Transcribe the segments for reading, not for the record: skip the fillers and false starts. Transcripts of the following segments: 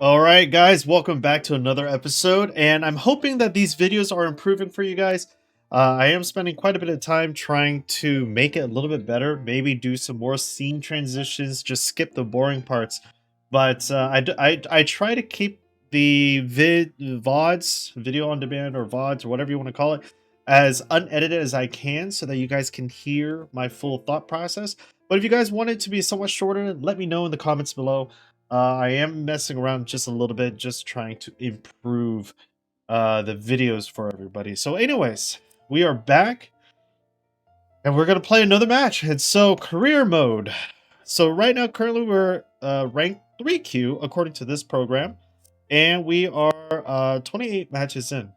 All right, guys, welcome back to another episode. And I'm hoping that these videos are improving for you guys. I am spending quite a bit of time trying to make it a little bit better, maybe do some more scene transitions, just skip the boring parts. But I try to keep the VODs, video on demand, or VODs, or whatever you want to call it, as unedited as I can so that you guys can hear my full thought process. But if you guys want it to be somewhat shorter, let me know in the comments below. I am messing around just a little bit, just trying to improve the videos for everybody. So anyways, we are back and we're going to play another match. And so career mode. So right now, currently we're ranked 3Q according to this program. And we are 28 matches in.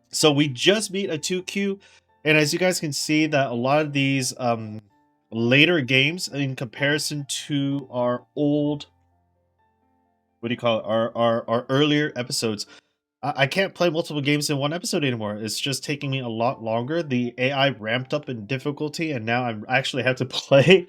So we just beat a 2Q. And as you guys can see that a lot of these later games in comparison to our old, what do you call it, our earlier episodes, I can't play multiple games in one episode anymore. It's just taking me a lot longer. The AI ramped up in difficulty and now I'm actually have to play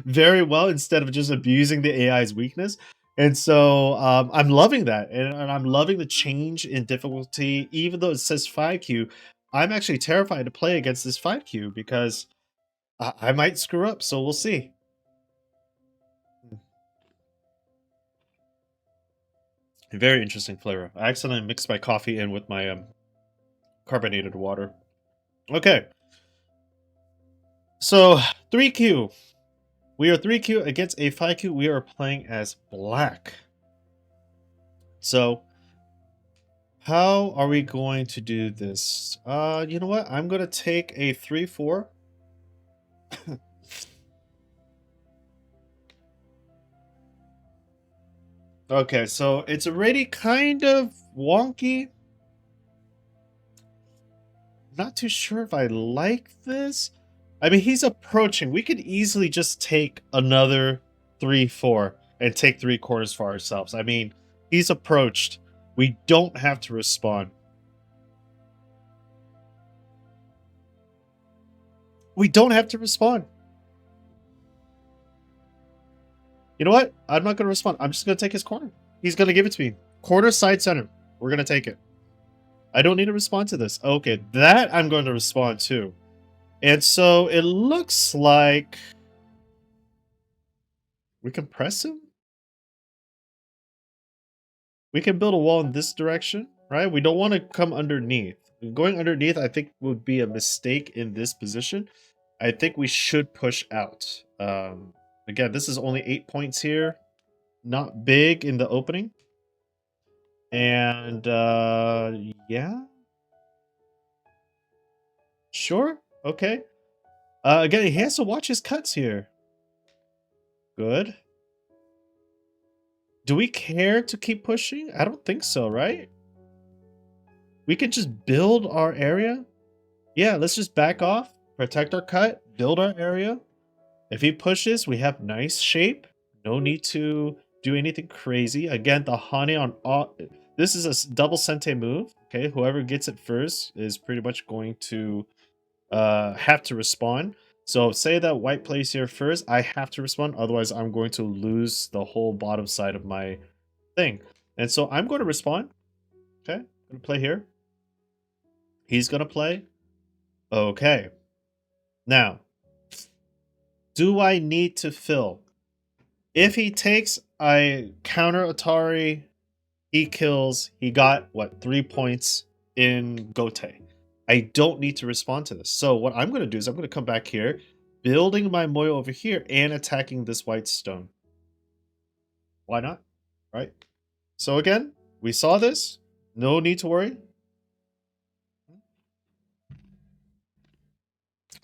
very well instead of just abusing the AI's weakness. And so I'm loving that, and I'm loving the change in difficulty. Even though it says 5Q, I'm actually terrified to play against this 5Q because I might screw up, so we'll see. Very interesting flavor. I accidentally mixed my coffee in with my carbonated water. Okay. So 3Q. We are 3Q against a 5Q. We are playing as black. So how are we going to do this? You know what? I'm going to take a 3-4. Okay, so it's already kind of wonky. Not too sure if I like this. I mean, he's approaching. We could easily just take another 3-4 and take 3 quarters for ourselves. I mean, he's approached. We don't have to respond. We don't have to respond. You know what? I'm not going to respond. I'm just going to take his corner. He's going to give it to me. Corner, side, center. We're going to take it. I don't need to respond to this. Okay, that I'm going to respond to. And so it looks like we can press him. We can build a wall in this direction, right? We don't want to come underneath. Going underneath, I think, would be a mistake in this position. I think we should push out. Again, this is only 8 points here. Not big in the opening. And yeah. Sure. Okay. Again, he has to watch his cuts here. Good. Do we care to keep pushing? I don't think so, right? We can just build our area. Yeah, let's just back off, protect our cut, build our area. If he pushes, we have nice shape. No need to do anything crazy. Again, the Hane on all. This is a double Sente move. Okay, whoever gets it first is pretty much going to have to respond. So say that white plays here first, I have to respond. Otherwise, I'm going to lose the whole bottom side of my thing. And so I'm going to respond. Okay, I'm going to play here. He's going to play. Okay. Now, do I need to fill? If he takes, I counter Atari. He kills. He got, what, 3 points in Gote. I don't need to respond to this. So what I'm going to do is I'm going to come back here, building my Moyo over here, and attacking this white stone. Why not? Right? So again, we saw this. No need to worry.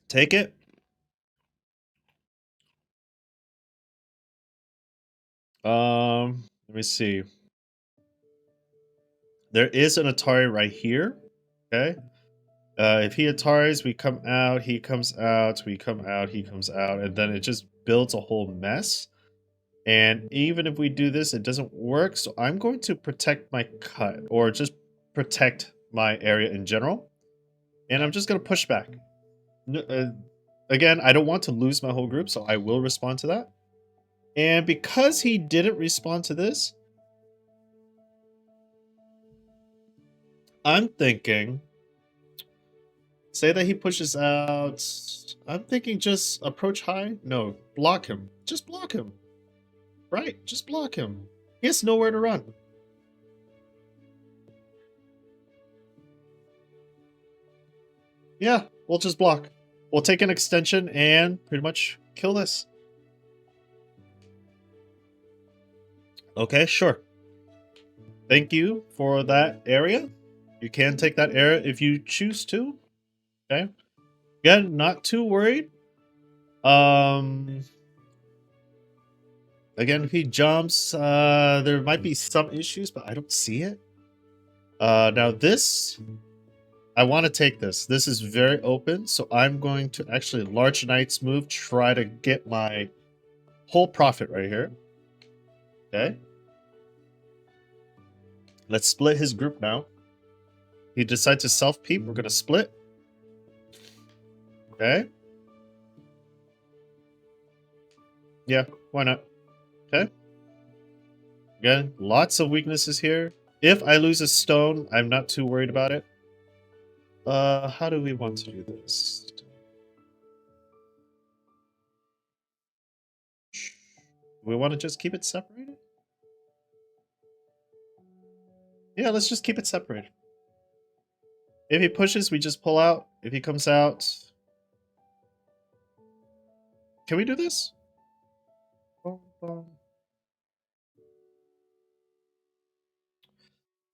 Take it. Let me see. There is an Atari right here. Okay. If he Ataris, we come out, he comes out, we come out, he comes out, and then it just builds a whole mess. And even if we do this, it doesn't work. So I'm going to protect my cut, or just protect my area in general. And I'm just going to push back. Again, I don't want to lose my whole group, so I will respond to that. And because he didn't respond to this, I'm thinking, say that he pushes out. I'm thinking just approach high. No, block him. Just block him. Right, just block him. He has nowhere to run. Yeah, we'll just block. We'll take an extension and pretty much kill this. Okay, sure. Thank you for that area. You can take that area if you choose to. Okay. Again, not too worried. Again, if he jumps, there might be some issues, but I don't see it. Now this, I want to take this. This is very open, so I'm going to actually large knight's move, try to get my whole profit right here. Okay. Let's split his group now. He decides to self-peep. We're going to split. Okay. Yeah, why not? Okay. Again, lots of weaknesses here. If I lose a stone, I'm not too worried about it. How do we want to do this? We want to just keep it separated? Yeah, let's just keep it separated. If he pushes, we just pull out. If he comes out... Can we do this?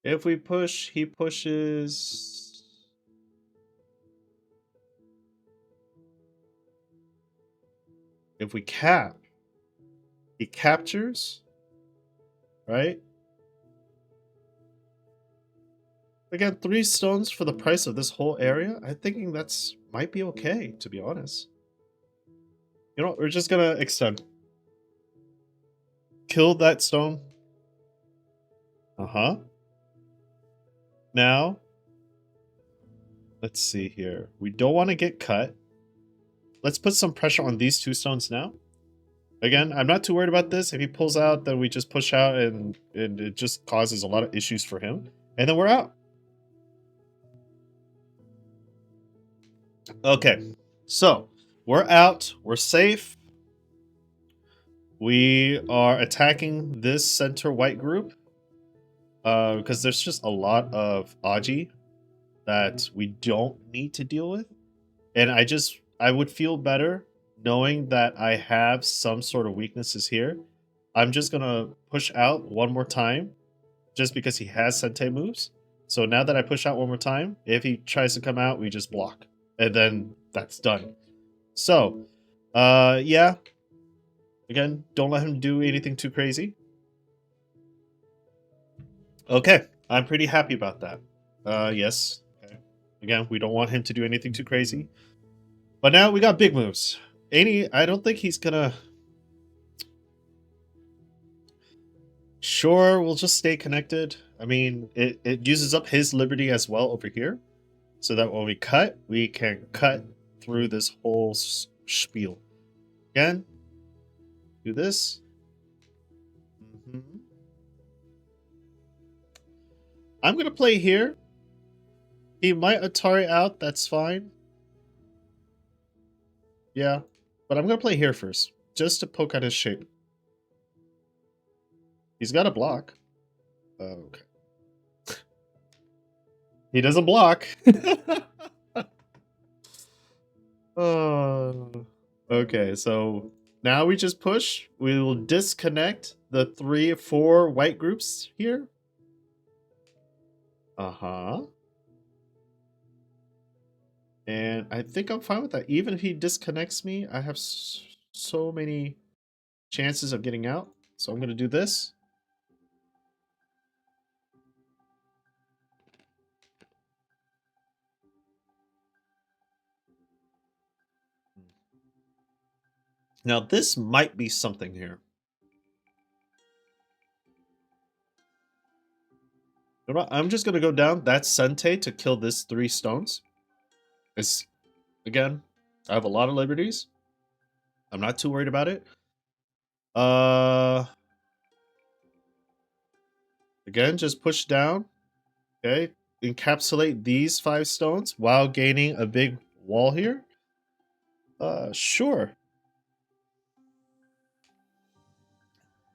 If we push, he pushes... If we cap, he captures, right? Again, 3 stones for the price of this whole area. I'm thinking that's might be okay, to be honest. You know what? We're just gonna extend. Kill that stone. Uh-huh. Now, let's see here. We don't want to get cut. Let's put some pressure on these 2 stones now. Again, I'm not too worried about this. If he pulls out, then we just push out and it just causes a lot of issues for him. And then we're out. Okay, so we're out. We're safe. We are attacking this center white group because there's just a lot of Aji that we don't need to deal with. And I would feel better knowing that I have some sort of weaknesses here. I'm just going to push out one more time just because he has Sente moves. So now that I push out one more time, if he tries to come out, we just block. And then that's done. So, yeah. Again, don't let him do anything too crazy. Okay, I'm pretty happy about that. Yes. Okay. Again, we don't want him to do anything too crazy. But now we got big moves. I don't think he's gonna... Sure, we'll just stay connected. I mean, it uses up his liberty as well over here. So that when we can cut through this whole spiel. Again, do this. I'm going to play here. He might Atari out, that's fine. Yeah, but I'm going to play here first, just to poke at his shape. He's got a block. Okay. He doesn't block. Okay, so now we just push. We will disconnect the 3 or 4 white groups here. Uh-huh. And I think I'm fine with that. Even if he disconnects me, I have so many chances of getting out. So I'm going to do this. Now this might be something here. I'm just going to go down. That's Sente to kill this 3 stones. Again, I have a lot of liberties. I'm not too worried about it. Uh, again, just push down. Okay, encapsulate these 5 stones while gaining a big wall here. Sure.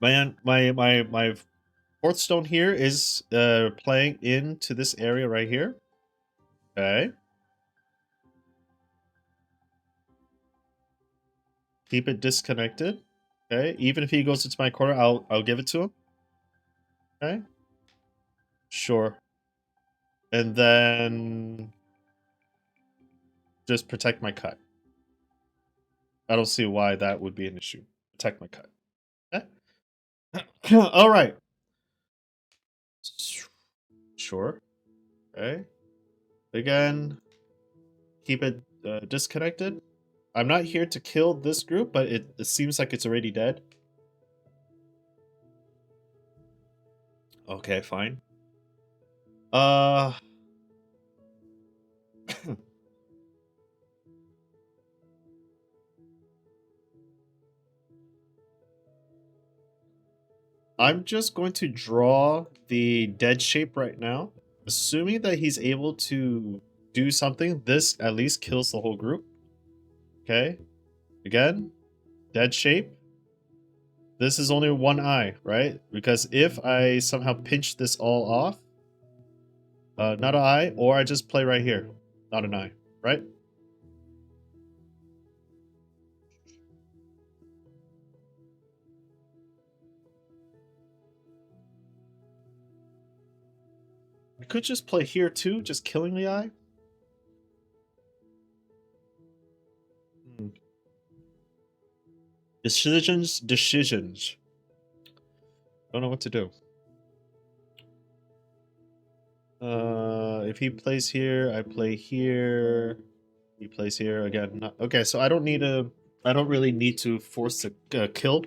My 4th stone here is playing into this area right here. Okay. Keep it disconnected. Okay. Even if he goes into my corner, I'll give it to him. Okay. Sure. And then just protect my cut. I don't see why that would be an issue. Protect my cut. Okay. All right. Sure. Okay. Again, keep it disconnected. I'm not here to kill this group, but it seems like it's already dead. Okay, fine. I'm just going to draw the dead shape right now. Assuming that he's able to do something, this at least kills the whole group. Okay. Again, dead shape. This is only one eye, right? Because if I somehow pinch this all off, not an eye, or I just play right here, not an eye, right? I could just play here too, just killing the eye. Decisions. Don't know what to do. If he plays here, I play here. He plays here again. Not, okay, so I don't really need to force a kill.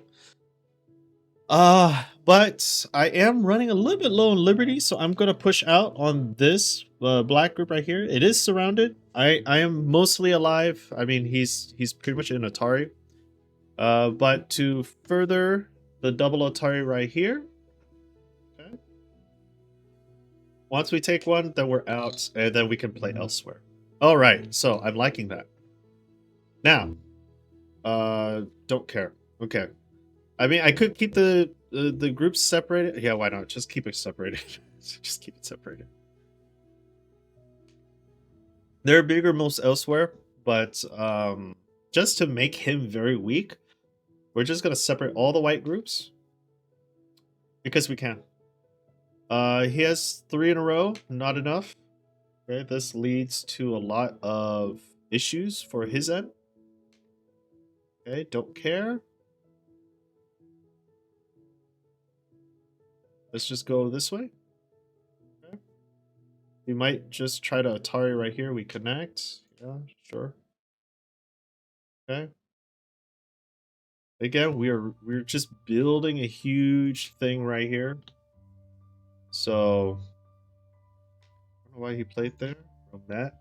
But I am running a little bit low on Liberty, so I'm gonna push out on this black group right here. It is surrounded. I am mostly alive. I mean, he's pretty much in Atari. But to further the double Atari right here. Okay. Once we take one, then we're out, and then we can play elsewhere. All right, so I'm liking that. Now, don't care. Okay. I mean, I could keep the groups separated. Yeah, why not? Just keep it separated. Just keep it separated. There are bigger moves elsewhere, but just to make him very weak, we're just gonna separate all the white groups because we can. He has 3 in a row, not enough. Okay, this leads to a lot of issues for his end. Okay, don't care. Let's just go this way. Okay. We might just try to Atari right here. We connect. Yeah, sure. Okay. Again, we're just building a huge thing right here. So I don't know why he played there. A net.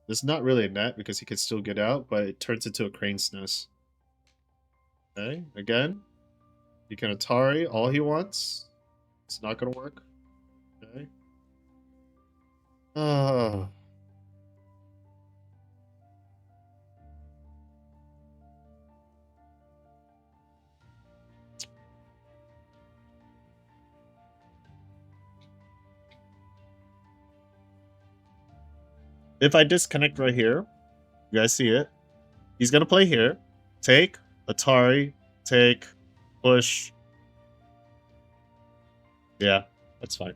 It's not really a net because he could still get out, but it turns into a crane's nest. Okay, again. He can Atari all he wants. It's not gonna work. Okay. If I disconnect right here, you guys see it. He's gonna play here. Take, Atari, take, push. Yeah, that's fine.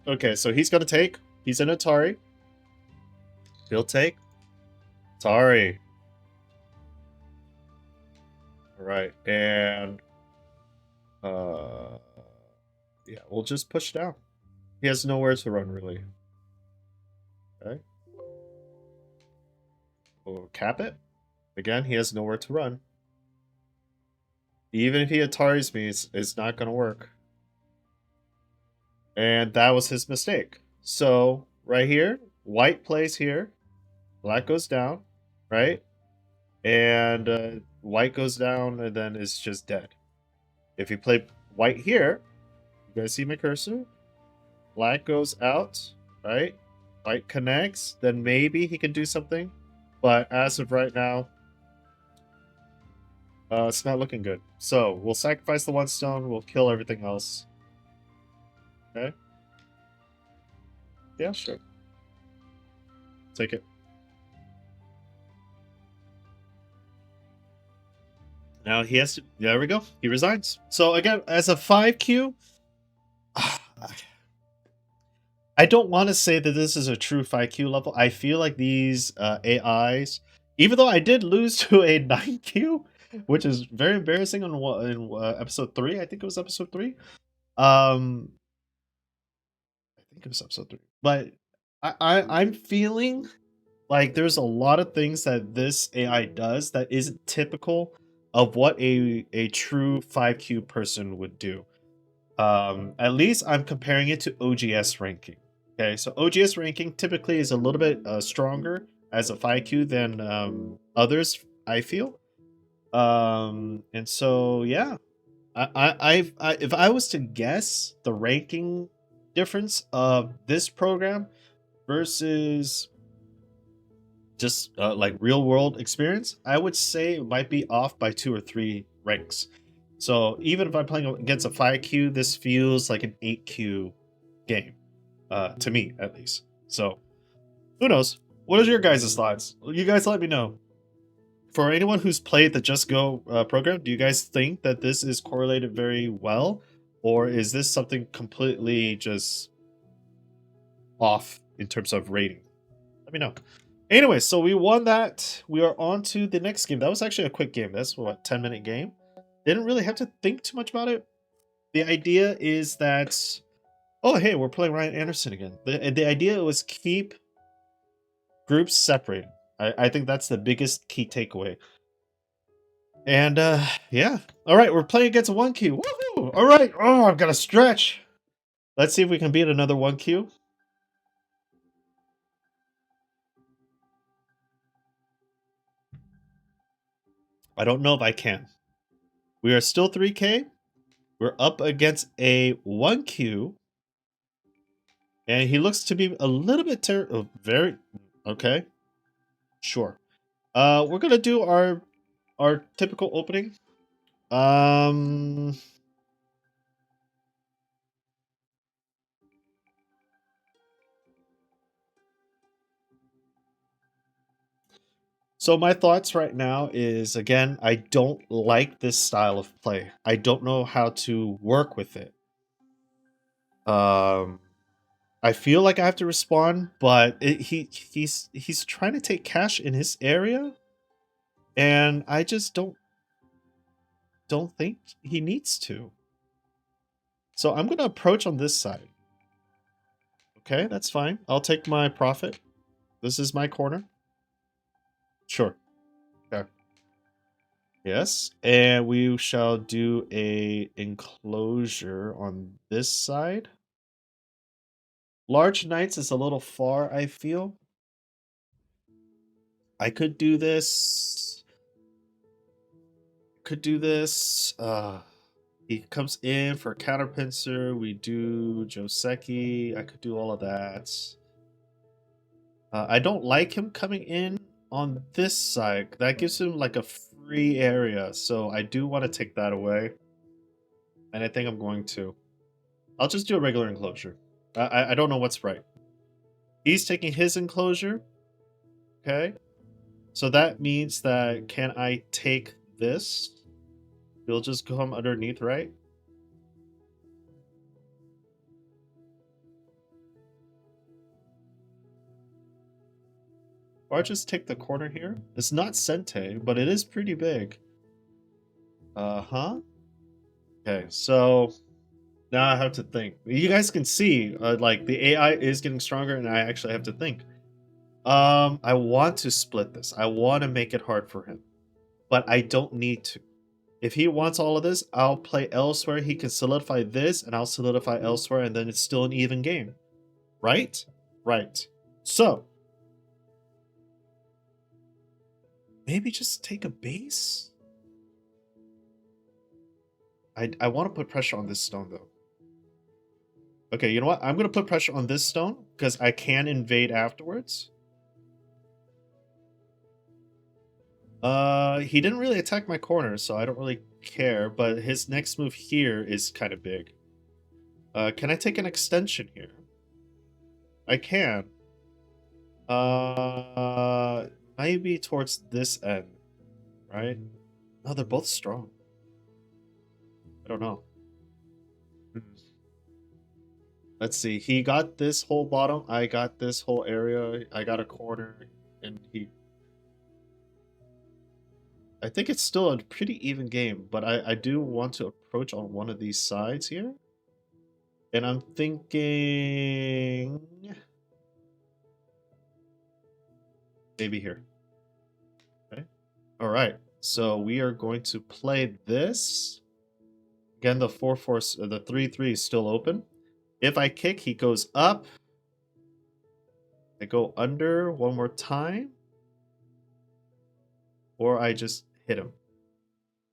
Okay, so he's gonna take. He's an Atari. He'll take. Atari. Alright, and yeah, we'll just push down. He has nowhere to run really. Okay. We'll cap it. Again, he has nowhere to run. Even if he Ataris me, it's not gonna work. And that was his mistake. So, right here, white plays here. Black goes down, right? And white goes down, and then it's just dead. If you play white here, you guys see my cursor? Black goes out, right? White connects, then maybe he can do something. But as of right now, it's not looking good. So we'll sacrifice the 1 stone. We'll kill everything else. Okay. Yeah, sure. Take it. Now he has to. There we go. He resigns. So again, as a 5Q, I don't want to say that this is a true 5Q level. I feel like these AIs, even though I did lose to a 9Q, which is very embarrassing in episode 3. I think it was episode 3. I think it was episode 3. But I'm feeling like there's a lot of things that this AI does that isn't typical of what a true 5Q person would do. At least I'm comparing it to OGS ranking. Okay, so OGS ranking typically is a little bit stronger as a 5Q than others, I feel. And so yeah, if I was to guess the ranking difference of this program versus just like real world experience, I would say it might be off by 2 or 3 ranks. So even if I'm playing against a 5Q, this feels like an 8Q game, to me at least. So who knows? What is your guys' thoughts? You guys let me know. For anyone who's played the Just Go program, do you guys think that this is correlated very well, or is this something completely just off in terms of rating? Let me know. Anyway, so we won that. We are on to the next game. That was actually a quick game. That's what, 10-minute game. Didn't really have to think too much about it. The idea is that, oh hey, we're playing Ryan Anderson again. The idea was keep groups separated. I think that's the biggest key takeaway. And yeah. All right, we're playing against a 1Q. Woohoo! All right. Oh, I've got to stretch. Let's see if we can beat another 1Q. I don't know if I can. We are still 3K. We're up against a 1Q. And he looks to be a little bit very okay. Sure. We're gonna do our typical opening. So my thoughts right now is, again, I don't like this style of play. I don't know how to work with it. I feel like I have to respond, but he's trying to take cash in his area, and I just don't think he needs to. So I'm gonna approach on this side. Okay, that's fine. I'll take my profit. This is my corner. Sure. Okay. Yes, and we shall do a enclosure on this side. Large knights is a little far, I feel. I could do this. Could do this. He comes in for a counter pincer. We do Joseki. I could do all of that. I don't like him coming in on this side. That gives him like a free area. So I do want to take that away. And I think I'm going to. I'll just do a regular enclosure. I don't know what's right. He's taking his enclosure. Okay. So that means that can I take this? He'll just come underneath, right? Or just take the corner here. It's not Sente, but it is pretty big. Uh-huh. Okay, so now I have to think. You guys can see, like, the AI is getting stronger, and I actually have to think. I want to split this. I want to make it hard for him. But I don't need to. If he wants all of this, I'll play elsewhere. He can solidify this, and I'll solidify elsewhere, and then it's still an even game. Right? Right. So, maybe just take a base? I want to put pressure on this stone though. Okay, you know what? I'm gonna put pressure on this stone because I can invade afterwards. He didn't really attack my corner, so I don't really care, but his next move here is kind of big. Can I take an extension here? I can. Maybe towards this end, right? No, they're both strong. I don't know. Hmm. Let's see. He got this whole bottom. I got this whole area. I got a corner, and he. I think it's still a pretty even game, but I do want to approach on one of these sides here. And I'm thinking maybe here. Okay. All right. So we are going to play this. Again, the 4-4, the 3-3 is still open. If I kick, he goes up. I go under one more time. Or I just hit him.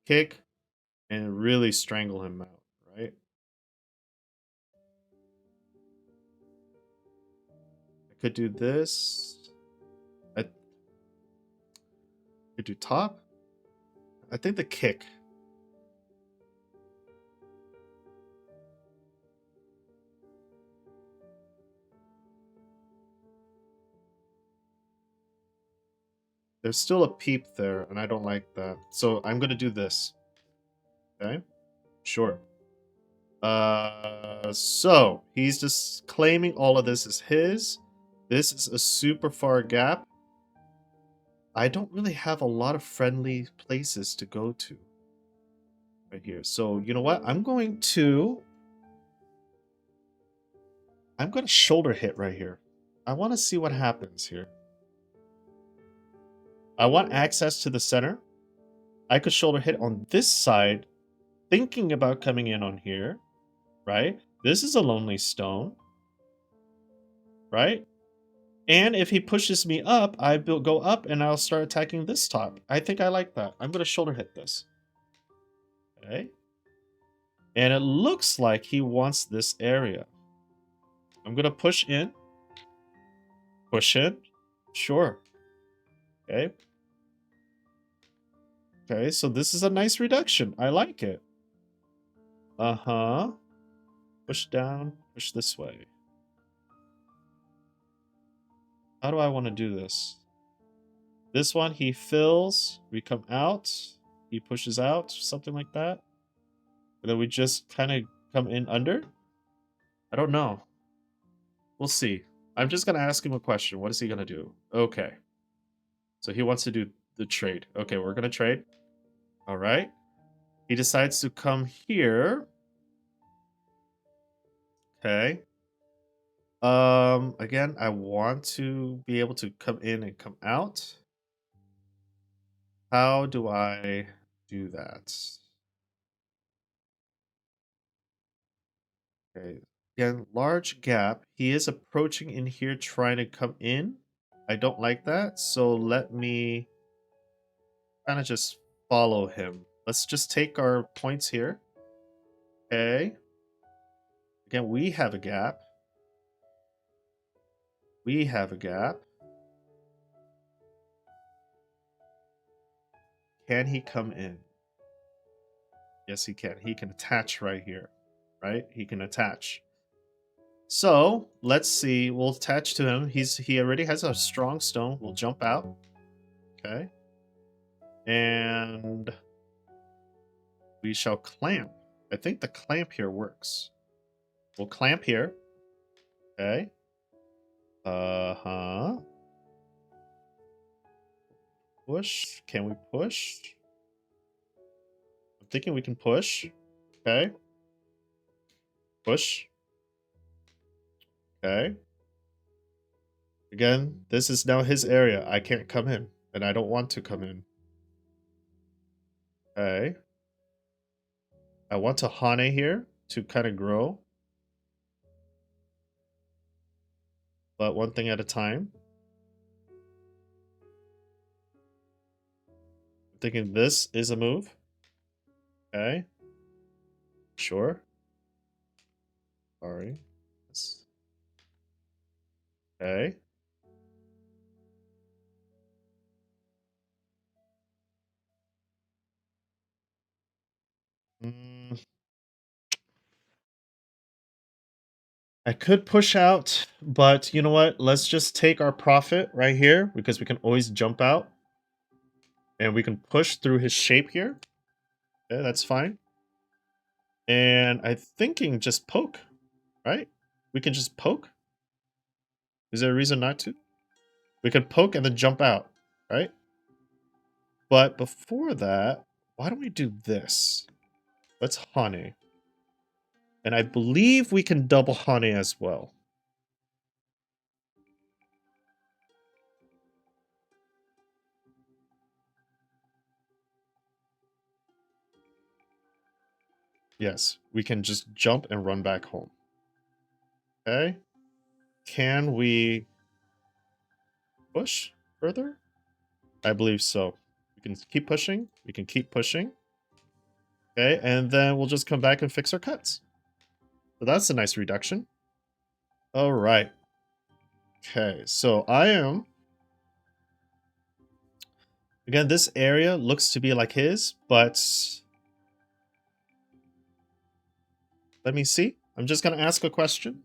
Kick and really strangle him out, right? I could do this. I could do top. I think the kick. There's still a peep there, and I don't like that. So I'm going to do this. Okay? Sure. So he's just claiming all of this is his. This is a super far gap. I don't really have a lot of friendly places to go to right here. So you know what? I'm going to shoulder hit right here. I want to see what happens here. I want access to the center. I could shoulder hit on this side, thinking about coming in on here, right? This is a lonely stone, right? And if he pushes me up, I will go up and I'll start attacking this top. I think I like that. I'm going to shoulder hit this. Okay. And it looks like he wants this area. I'm going to push in. Push in. Sure. Okay. Okay, so this is a nice reduction. I like it. Uh-huh. Push down. Push this way. How do I want to do this? This one, he fills. We come out. He pushes out. Something like that. And then we just kind of come in under. I don't know. We'll see. I'm just going to ask him a question. What is he going to do? Okay. So he wants to do the trade. Okay, we're going to trade. All right. He decides to come here. Okay. Again, I want to be able to come in and come out. How do I do that? Okay. Again, large gap. He is approaching in here trying to come in. I don't like that. So let me kind of just follow him. Let's just take our points here. Okay. Again, we have a gap. We have a gap. Can he come in? Yes, he can. He can attach right here, right? He can attach. So let's see. We'll attach to him. He already has a strong stone. We'll jump out. Okay. And we shall clamp. I think the clamp here works. We'll clamp here. Okay. Uh-huh. Push. Can we push? I'm thinking we can push. Okay. Push. Okay. Again, this is now his area. I can't come in, and I don't want to come in. Okay. I want to Hane here to kind of grow. But one thing at a time. I'm thinking this is a move. Okay. Sure. Sorry. Okay. Mm, I could push out, but you know what? Let's just take our profit right here because we can always jump out and we can push through his shape here. Okay, that's fine. And I'm thinking just poke, right? We can just poke. Is there a reason not to? We can poke and then jump out, right? But before that, why don't we do this? Let's honey. And I believe we can double honey as well. Yes, we can just jump and run back home. Okay. Can we push further? I believe so. We can keep pushing. We can keep pushing. Okay, and then we'll just come back and fix our cuts. So that's a nice reduction. All right. Okay, so I am... Again, this area looks to be like his, but... Let me see. I'm just going to ask a question.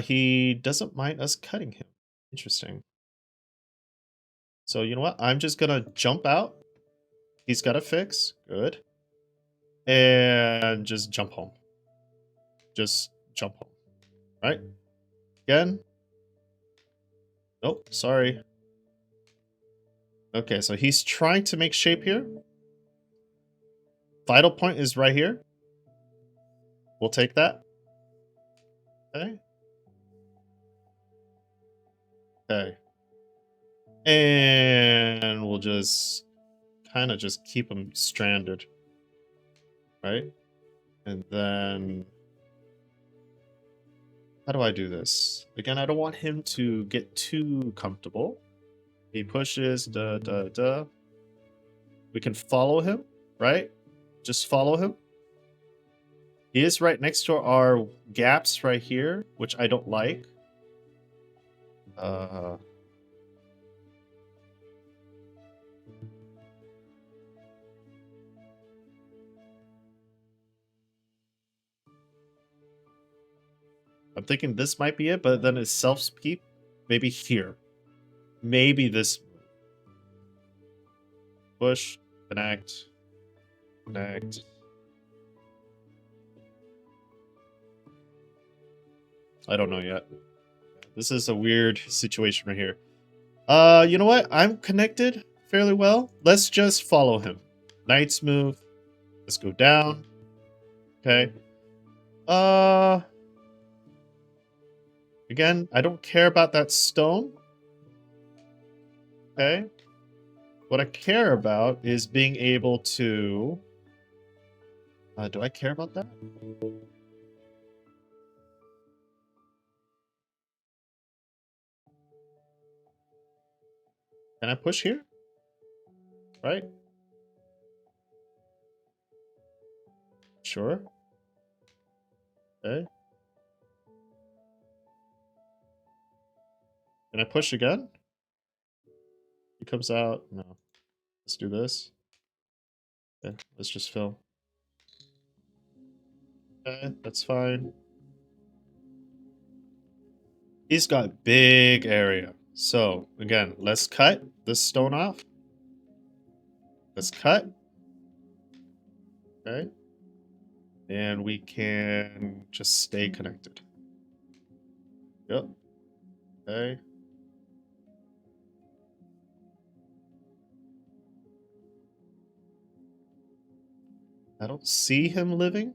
He doesn't mind us cutting him. Interesting. So you know what? I'm just going to jump out. He's got a fix. Good. And just jump home. Just jump home. Right? Again. Nope, sorry. Okay, so he's trying to make shape here. Vital point is right here. We'll take that. Okay. Okay. And we'll just kind of just keep him stranded. Right? And then... How do I do this? Again, I don't want him to get too comfortable. He pushes, da. We can follow him, right? Just follow him. He is right next to our gaps right here, which I don't like. I'm thinking this might be it, but then it's self-peep. Maybe here. Maybe this. Push, connect, connect. I don't know yet. This is a weird situation right here. You know what? I'm connected fairly well. Let's just follow him. Knight's move. Let's go down. Okay. Again, I don't care about that stone. Okay. What I care about is being able to... do I care about that? Can I push here? Right? Sure. Okay. Can I push again? He comes out. No. Let's do this. Okay, let's just fill. Okay, that's fine. He's got big area. So, again, let's cut this stone off. Let's cut. Okay. And we can just stay connected. Yep. Okay. I don't see him living.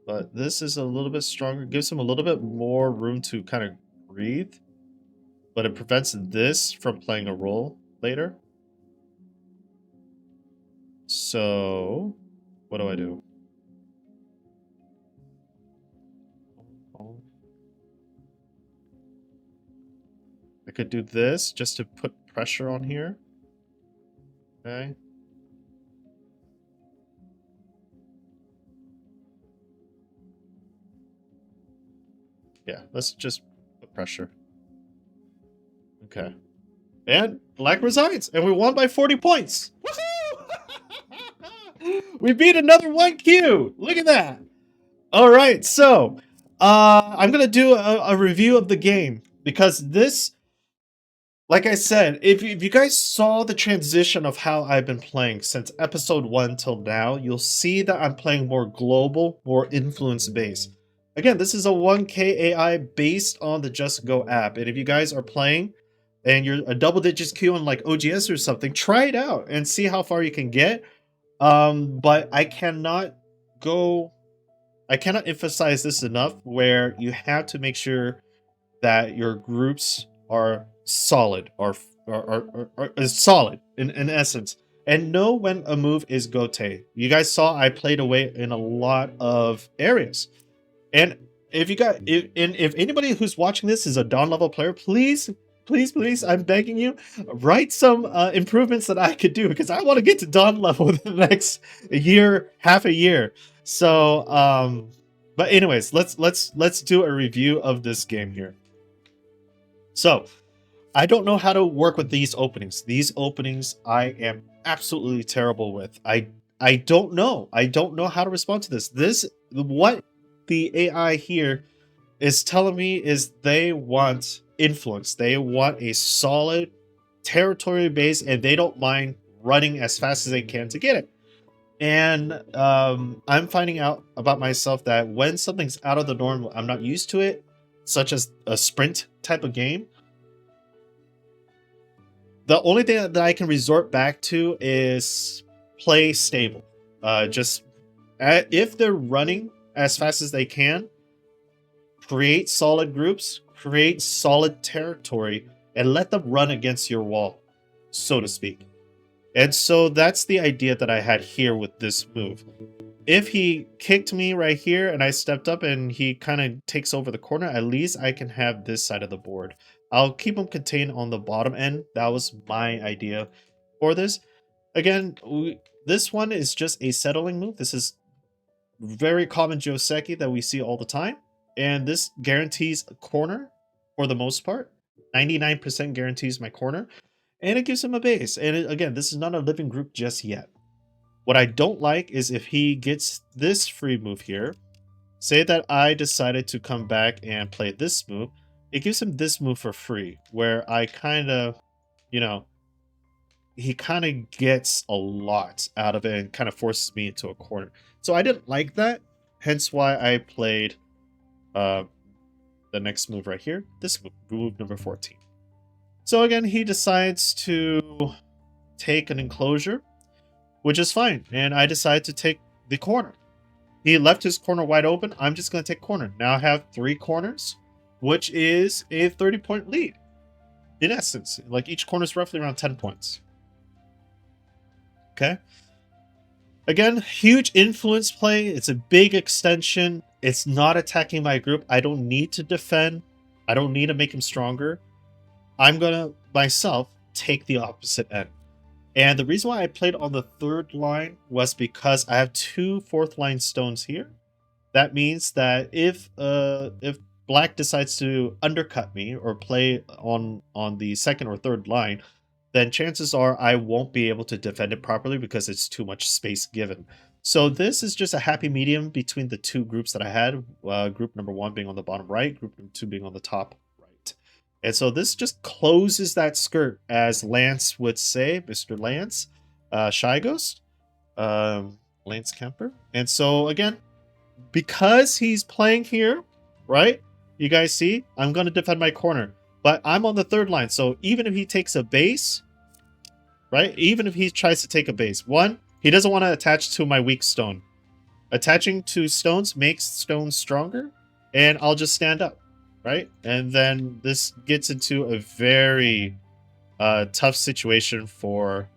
But this is a little bit stronger. Gives him a little bit more room to kind of breathe. But it prevents this from playing a role later. So, what do I do? I could do this just to put pressure on here. Okay. Yeah, let's just put pressure. Okay. And black resigns, and we won by 40 points. Woohoo! We beat another 1Q. Look at that. All right, so I'm gonna do a review of the game because this, like I said, if you guys saw the transition of how I've been playing since episode 1 till now, you'll see that I'm playing more global, more influence based. Again, this is a 1K AI based on the Just Go app, and if you guys are playing and you're a double digits queue on like OGS or something, try it out and see how far you can get. But I cannot emphasize this enough where you have to make sure that your groups are solid or is solid in essence, and know when a move is gote. You guys saw I played away in a lot of areas, and if anybody who's watching this is a Dawn level player, please, I'm begging you, write some improvements that I could do because I want to get to Dawn level within the next year, half a year. So, but anyways, let's do a review of this game here. So, I don't know how to work with these openings. These openings I am absolutely terrible with. I don't know. I don't know how to respond to this. What the AI here is telling me is they want influence. They want a solid territory base, and they don't mind running as fast as they can to get it. And I'm finding out about myself that when something's out of the norm, I'm not used to it, such as a sprint type of game. The only thing that I can resort back to is play stable. If they're running as fast as they can, create solid groups, create solid territory, and let them run against your wall, so to speak. And so that's the idea that I had here with this move. If he kicked me right here and I stepped up and he kind of takes over the corner, at least I can have this side of the board. I'll keep him contained on the bottom end. That was my idea for this. Again, this one is just a settling move. This is very common Joseki that we see all the time. And this guarantees a corner for the most part. 99% guarantees my corner. And it gives him a base. And again, this is not a living group just yet. What I don't like is if he gets this free move here. Say that I decided to come back and play this move. It gives him this move for free. Where I kind of, he kind of gets a lot out of it and kind of forces me into a corner. So I didn't like that. Hence why I played the next move right here. This move number 14. So again, he decides to take an enclosure, which is fine. And I decide to take the corner. He left his corner wide open. I'm just going to take corner. Now I have 3 corners, which is a 30-point lead. In essence, like each corner is roughly around 10 points. Okay. Again, huge influence play. It's a big extension. It's not attacking my group. I don't need to defend. I don't need to make him stronger. I'm going to, myself, take the opposite end. And the reason why I played on the 3rd line was because I have 2 4th line stones here. That means that if black decides to undercut me or play on the 2nd or 3rd line, then chances are I won't be able to defend it properly because it's too much space given. So this is just a happy medium between the 2 groups that I had. Group number 1 being on the bottom right, group number 2 being on the top right. And so this just closes that skirt, as Lance would say, Mr. Lance, Shy Ghost, Lance Kemper. And so again, because he's playing here, right? You guys see, I'm going to defend my corner. But I'm on the 3rd line, so even if he takes a base, right? Even if he tries to take a base, 1, he doesn't want to attach to my weak stone. Attaching to stones makes stones stronger, and I'll just stand up, right? And then this gets into a very tough situation for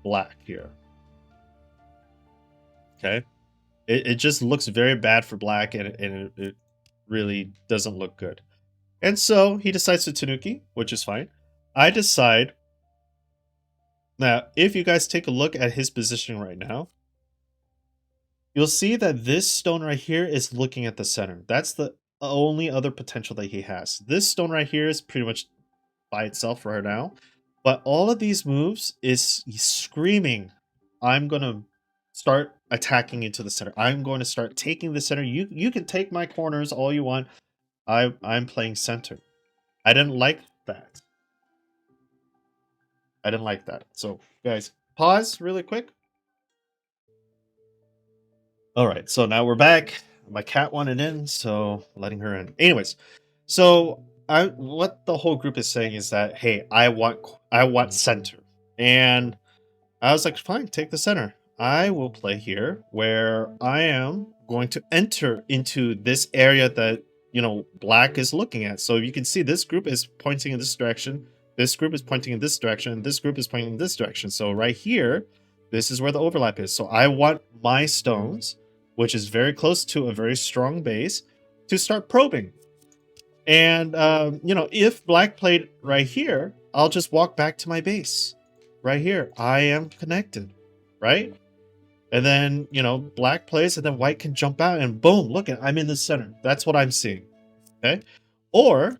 black here. Okay? It just looks very bad for black, and it really doesn't look good. And so he decides to Tanuki, which is fine. I decide. Now, if you guys take a look at his positioning right now, you'll see that this stone right here is looking at the center. That's the only other potential that he has. This stone right here is pretty much by itself right now. But all of these moves is screaming, I'm going to start attacking into the center. I'm going to start taking the center. You can take my corners all you want. I'm playing center. I didn't like that. I didn't like that. So, guys, pause really quick. All right, so now we're back. My cat wanted in, so letting her in. Anyways, so what the whole group is saying is that, hey, I want center, and I was like, fine, take the center. I will play here where I am going to enter into this area that, black is looking at. So you can see this group is pointing in this direction. This group is pointing in this direction. This group is pointing in this direction. So right here, this is where the overlap is. So I want my stones, which is very close to a very strong base, to start probing. And, if black played right here, I'll just walk back to my base. Right here, I am connected, right? And then, black plays, and then white can jump out, and boom, look at, I'm in the center. That's what I'm seeing, okay? Or,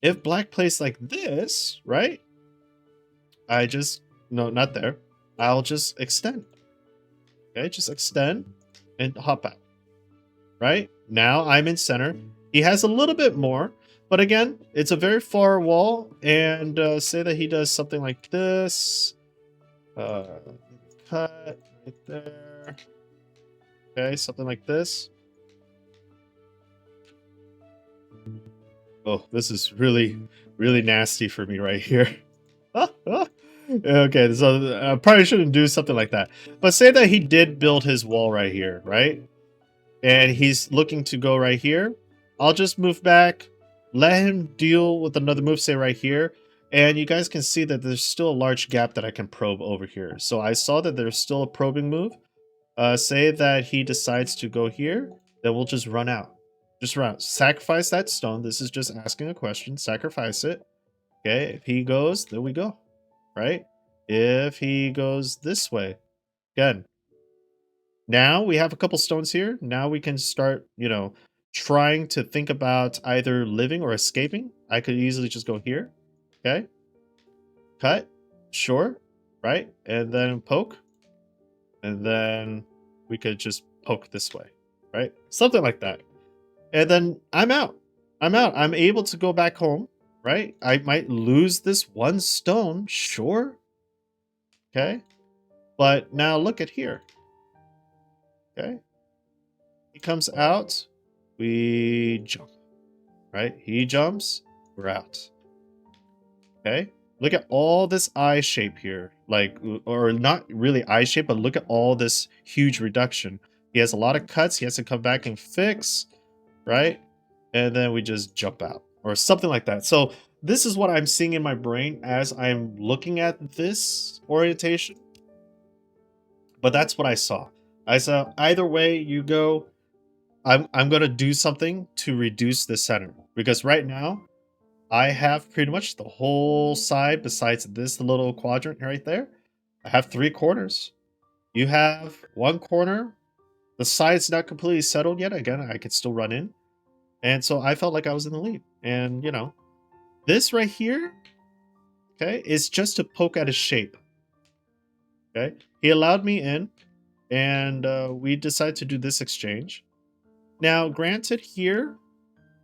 if black plays like this, right? No, not there. I'll just extend, okay? Just extend and hop out, right? Now I'm in center. He has a little bit more, but again, it's a very far wall, and say that he does something like this. Cut right there. Okay, something like this. Oh, this is really, really nasty for me right here. Okay, so I probably shouldn't do something like that. But say that he did build his wall right here, right? And he's looking to go right here. I'll just move back, let him deal with another move, say right here. And you guys can see that there's still a large gap that I can probe over here. So I saw that there's still a probing move. Say that he decides to go here, then we'll just run out. Just run out. Sacrifice that stone. This is just asking a question. Sacrifice it. Okay, if he goes, there we go. Right? If he goes this way, again. Now we have a couple stones here. Now we can start, trying to think about either living or escaping. I could easily just go here. Okay. Cut. Sure. Right. And then poke. And then we could just poke this way. Right. Something like that. And then I'm out. I'm out. I'm able to go back home. Right. I might lose this one stone. Sure. Okay. But now look at here. Okay. He comes out. We jump. Right? He jumps. We're out. Okay. Look at all this eye shape here. Like, or not really eye shape, but look at all this huge reduction. He has a lot of cuts. He has to come back and fix. Right? And then we just jump out. Or something like that. So this is what I'm seeing in my brain as I'm looking at this orientation. But that's what I saw. I saw either way you go, I'm going to do something to reduce the center. Because right now, I have pretty much the whole side besides this little quadrant right there. I have 3 corners. You have 1 corner. The side's not completely settled yet. Again, I could still run in. And so I felt like I was in the lead. And, this right here, okay, is just to poke at his shape. Okay. He allowed me in. And we decided to do this exchange. Now, granted, here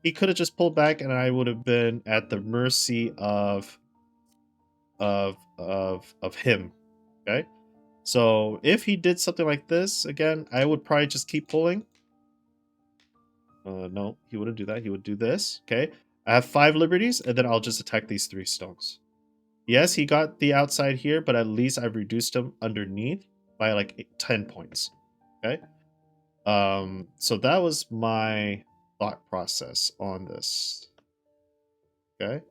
he could have just pulled back, and I would have been at the mercy of him. Okay, so if he did something like this again, I would probably just keep pulling. No, he wouldn't do that. He would do this. Okay, I have 5 liberties, and then I'll just attack these 3 stones. Yes, he got the outside here, but at least I've reduced him underneath by like 10 points. Okay. So that was my thought process on this. Okay.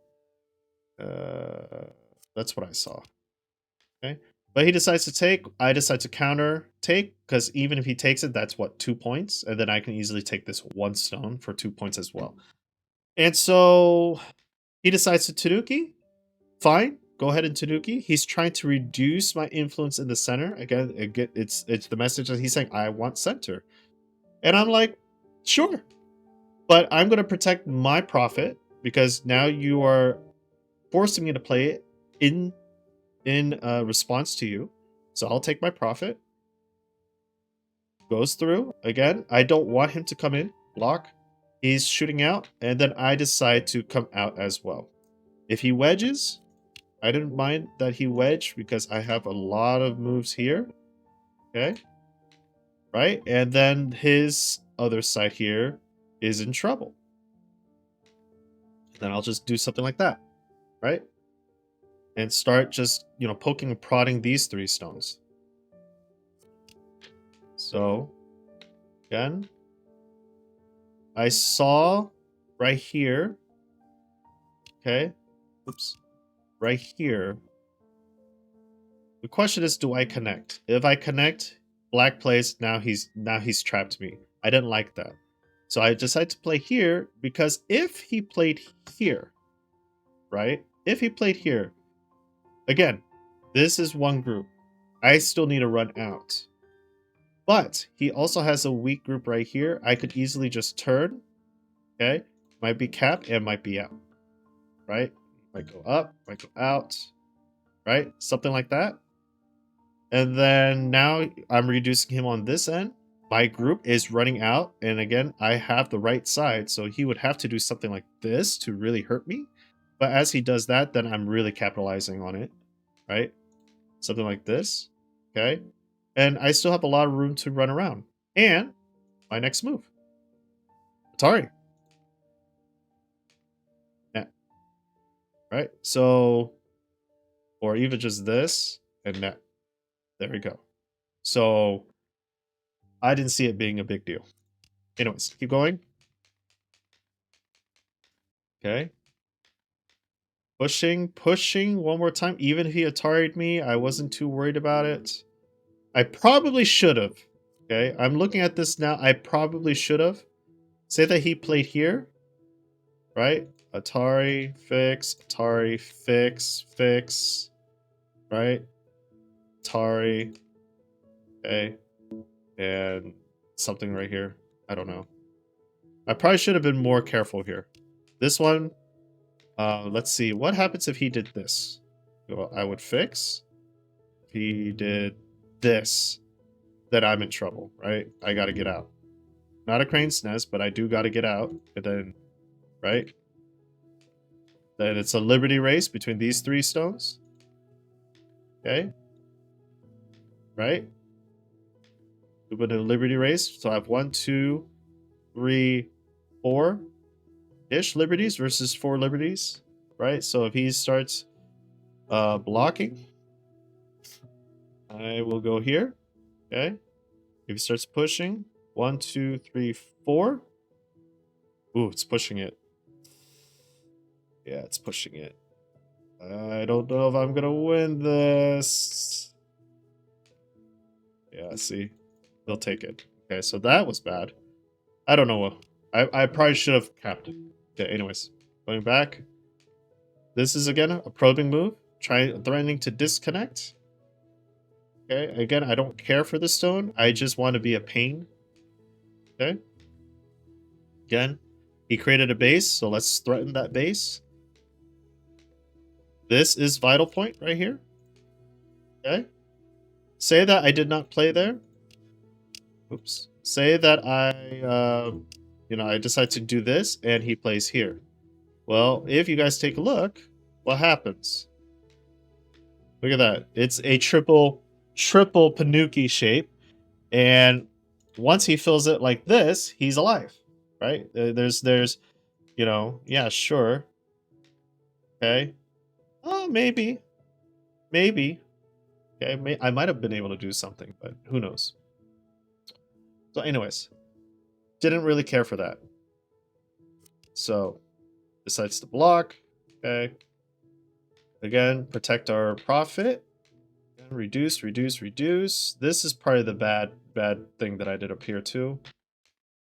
That's what I saw. Okay. But he decides to take. I decide to counter take, because even if he takes it, that's what, 2 points. And then I can easily take this 1 stone for 2 points as well. And so he decides to Tanuki. Fine. Go ahead and Tanuki. He's trying to reduce my influence in the center. Again, it's the message that he's saying, I want center. And I'm like, sure. But I'm going to protect my profit because now you are forcing me to play it in response to you. So I'll take my profit. Goes through again. I don't want him to come in. Block. He's shooting out, and then I decide to come out as well. If he wedges, I didn't mind that he wedged because I have a lot of moves here. Okay. Right? And then his other side here is in trouble. Then I'll just do something like that. Right? And start just, poking and prodding these 3 stones. So, again, I saw right here. Okay. Oops. Right here. The question is, do I connect? If I connect, black plays, now he's trapped me. I didn't like that. So I decided to play here because if he played here, right? If he played here, again, this is one group. I still need to run out. But he also has a weak group right here. I could easily just turn. Okay? Might be cap and might be out. Right? Might go up, might go out. Right? Something like that. And then now I'm reducing him on this end. My group is running out. And again, I have the right side. So he would have to do something like this to really hurt me. But as he does that, then I'm really capitalizing on it. Right? Something like this. Okay? And I still have a lot of room to run around. And my next move. Atari. Yeah. Right? So, or even just this and that. There we go. So, I didn't see it being a big deal. Anyways, keep going. Okay. Pushing one more time. Even if he Atari'd me, I wasn't too worried about it. I probably should have. Okay, I'm looking at this now. I probably should have. Say that he played here. Right? Atari, fix, fix. Right? Atari. Okay. And something right here. I don't know. I probably should have been more careful here. This one, let's see. What happens if he did this? Well, I would fix. If he did this, then I'm in trouble, right? I gotta get out. Not a crane's nest, but I do gotta get out. And then, right? Then it's a liberty race between these 3 stones. Okay. Right? We put in a liberty race. So I have 1, 2, 3, 4-ish liberties versus 4 liberties. Right? So if he starts blocking, I will go here. Okay. If he starts pushing, 1, 2, 3, 4. Ooh, it's pushing it. Yeah, it's pushing it. I don't know if I'm gonna win this. Yeah, see? They'll take it. Okay, so that was bad. I don't know what. I probably should have capped. Okay, anyways. Going back. This is, again, a probing move. Threatening to disconnect. Okay, again, I don't care for the stone. I just want to be a pain. Okay. Again, he created a base, so let's threaten that base. This is vital point right here. Okay. Say that I did not play there. Oops. Say that I decide to do this and he plays here. Well, if you guys take a look, what happens? Look at that. It's a triple Panuki shape. And once he fills it like this, he's alive, right? There's, yeah, sure. Okay. Oh, maybe. Okay, I might have been able to do something, but who knows? So anyways, didn't really care for that. So, decides to block. Okay. Again, protect our profit. Reduce. This is probably the bad thing that I did up here too.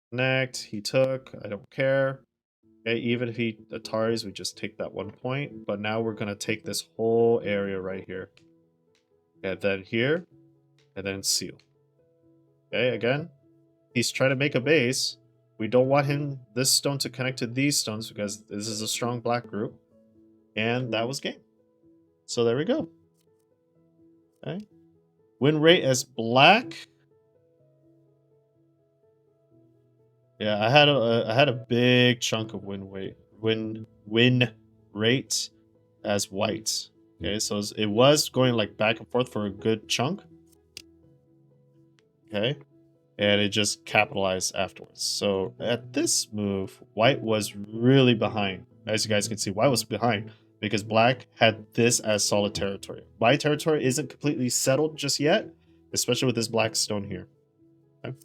Connect, he took, I don't care. Okay, even if he Ataris, we just take that 1 point. But now we're gonna take this whole area right here. And then here, and then seal. Okay, again, he's trying to make a base. We don't want this stone to connect to these stones because this is a strong black group. And that was game. So there we go. Okay. Win rate as black. Yeah, I had a big chunk of win rate as white. Okay, so it was going like back and forth for a good chunk. Okay, and it just capitalized afterwards. So at this move, white was really behind. As you guys can see, white was behind because black had this as solid territory. My territory isn't completely settled just yet, especially with this black stone here. Okay.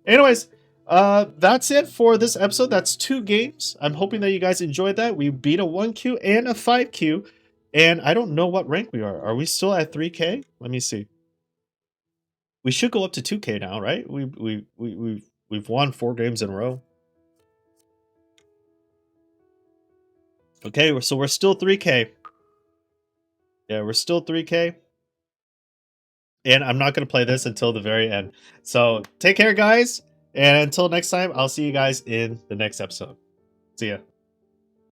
Anyways, that's it for this episode. That's 2 games. I'm hoping that you guys enjoyed that. We beat a 1Q and a 5Q, and I don't know what rank we are. Are we still at 3K? Let me see. We should go up to 2K now, right? We've won 4 games in a row. Okay, so we're still 3K. Yeah, we're still 3K. And I'm not going to play this until the very end. So take care, guys. And until next time, I'll see you guys in the next episode. See ya.